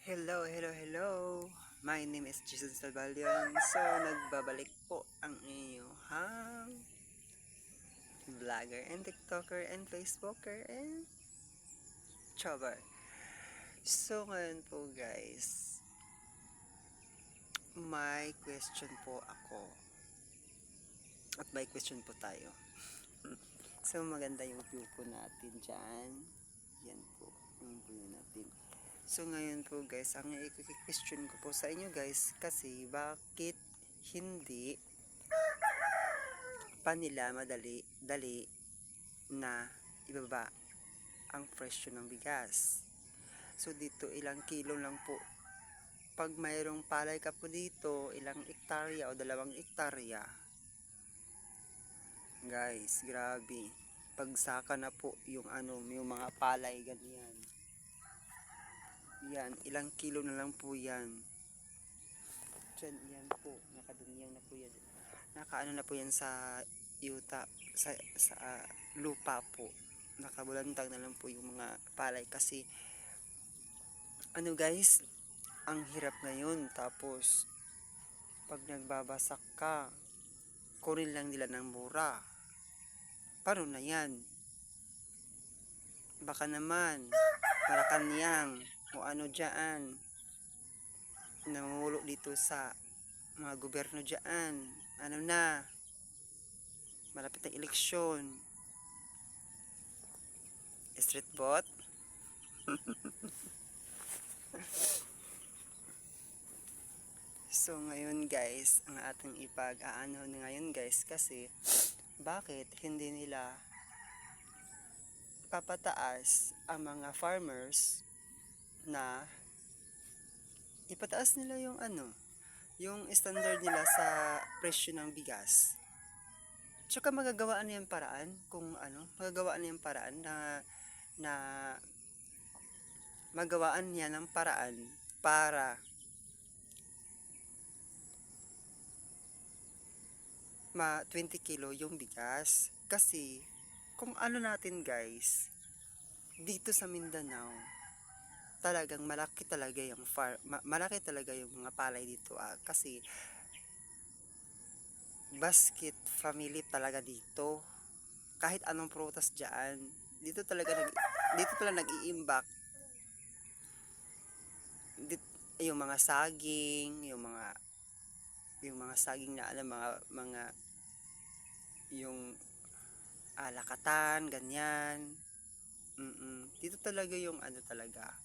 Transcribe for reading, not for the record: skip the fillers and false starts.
Hello, hello, hello. My name is Jason Salvalion. So, nagbabalik po ang inyong vlogger and TikToker and Facebooker and Chubber. So, ngayon po guys, may question po ako. At may question po tayo. So, maganda yung view po natin dyan. Yan po, yung view natin. So ngayon po guys, ang i-question ko po sa inyo guys, kasi bakit hindi pa nila dali na ibaba ang presyo ng bigas. So dito ilang kilo lang po. Pag mayroong palay ka po dito, ilang ektarya o 2 ektarya. Guys, grabe. Pagsaka na po yung yung mga palay ganyan. Yan, ilang kilo na lang po yan. Diyan, yan po, nakaduniyang na po yan. Nakaano na po yan sa yuta, sa lupa po. Nakabulantag na lang po yung mga palay kasi guys, ang hirap ngayon. Tapos pag nagbabasak ka, kunin lang nila ng mura. Paano na yan? Baka naman Malacanang o ano dyan namumulo dito sa mga gobyerno dyan. Ano na, malapit ang eleksyon. Street bot. So ngayon guys, ang ating ipag-aano ngayon guys, kasi bakit hindi nila papataas ang mga farmers na ipataas nila yung yung standard nila sa presyo ng bigas. Tsaka magagawaan niyan paraan kung magagawaan niyan paraan na magawaan niya ng paraan para ma 20 kilo yung bigas. Kasi kung natin guys, dito sa Mindanao, talagang malaki talaga yung malaki talaga yung mga palay dito kasi basket family talaga dito. Kahit anong prutas diyan, dito talaga nag-iimbak. Yung mga saging, yung mga saging na mga yung alakatan, ganyan. Dito talaga yung talaga